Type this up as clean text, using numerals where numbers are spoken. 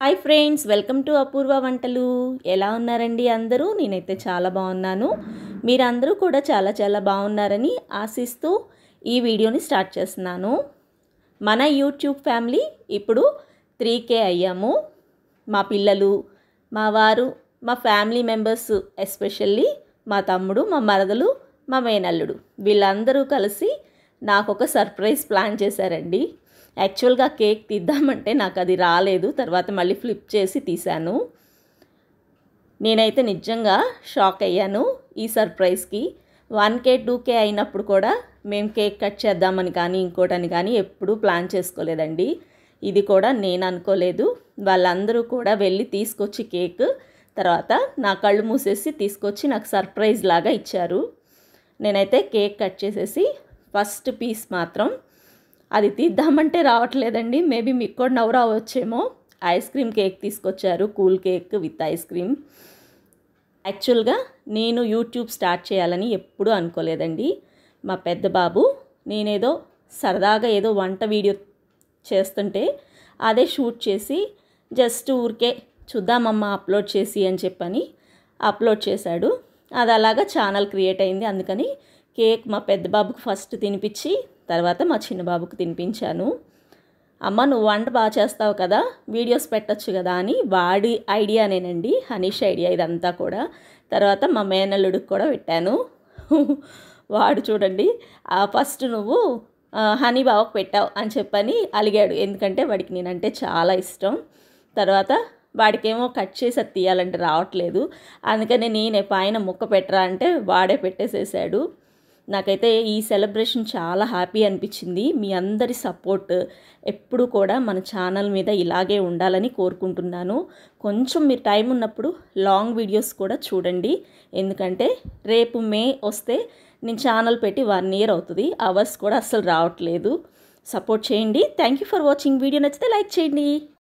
Hi friends, welcome to అపూర్వ వంటలు. ఎలా ఉన్నారండి అందరూ? నేనైతే చాలా బాగున్నాను. మీరందరూ కూడా చాలా బాగున్నారని ఆశిస్తూ ఈ వీడియోని స్టార్ట్ చేస్తున్నాను. మన యూట్యూబ్ ఫ్యామిలీ ఇప్పుడు 3K అయ్యాము. మా పిల్లలు, మా వారు, మా ఫ్యామిలీ మెంబర్స్, ఎస్పెషల్లీ మా తమ్ముడు, మా మరదలు, మా మేనల్లుడు వీళ్ళందరూ కలిసి నాకు ఒక సర్ప్రైజ్ ప్లాన్ చేశారండి. యాక్చువల్గా కేక్ తీద్దామంటే నాకు అది రాలేదు. తర్వాత మళ్ళీ ఫ్లిప్ చేసి తీశాను. నేనైతే నిజంగా షాక్ అయ్యాను ఈ సర్ప్రైజ్కి. 1K 2K అయినప్పుడు కూడా మేము కేక్ కట్ చేద్దామని కానీ ఇంకోటని కానీ ఎప్పుడూ ప్లాన్ చేసుకోలేదండి. ఇది కూడా నేను అనుకోలేదు. వాళ్ళందరూ కూడా వెళ్ళి తీసుకొచ్చి కేక్ తర్వాత నా కళ్ళు మూసేసి తీసుకొచ్చి నాకు సర్ప్రైజ్ లాగా ఇచ్చారు. నేనైతే కేక్ కట్ చేసేసి ఫస్ట్ పీస్ మాత్రం అది తీద్దామంటే రావట్లేదండి. మేబీ మీకు కూడా నవ్వు రావచ్చేమో. ఐస్ క్రీమ్ కేక్ తీసుకొచ్చారు, cool cake with ice cream. యాక్చువల్గా నేను యూట్యూబ్ స్టార్ట్ చేయాలని ఎప్పుడూ అనుకోలేదండి. మా పెద్ద బాబు నేనేదో సరదాగా ఏదో వంట వీడియో చేస్తుంటే అదే షూట్ చేసి జస్ట్ ఊరికే చూద్దామమ్మా అప్లోడ్ చేసి అని చెప్పని అప్లోడ్ చేశాడు. అది అలాగా ఛానల్ క్రియేట్ అయింది. అందుకని కేక్ మా పెద్ద బాబుకు ఫస్ట్ తినిపించి తర్వాత మా చిన్న బాబుకు తినిపించాను. అమ్మ, నువ్వు వంట బాగా చేస్తావు కదా, వీడియోస్ పెట్టచ్చు కదా అని వాడి ఐడియానేనండి, హనీష్ ఐడియా ఇదంతా కూడా. తర్వాత మా మేనల్లుడికి కూడా పెట్టాను. వాడు చూడండి, ఫస్ట్ నువ్వు హనీ బావకు పెట్టావు అని చెప్పని అలిగాడు. ఎందుకంటే వాడికి నేనంటే చాలా ఇష్టం. తర్వాత వాడికేమో కట్ చేసి అది తీయాలంటే రావట్లేదు. అందుకని నేనే పైన ముక్క పెట్టరా అంటే వాడే పెట్టేసేసాడు. నాకైతే ఈ సెలబ్రేషన్ చాలా హ్యాపీ అనిపించింది. మీ అందరి సపోర్ట్ ఎప్పుడు కూడా మన ఛానల్ మీద ఇలాగే ఉండాలని కోరుకుంటున్నాను. కొంచెం మీరు టైం ఉన్నప్పుడు లాంగ్ వీడియోస్ కూడా చూడండి. ఎందుకంటే రేపు మే వస్తే నేను ఛానల్ పెట్టి 1 year అవుతుంది. అవర్స్ కూడా అస్సలు రావట్లేదు. సపోర్ట్ చేయండి. Thank you for watching. Video నచ్చితే లైక్ చేయండి.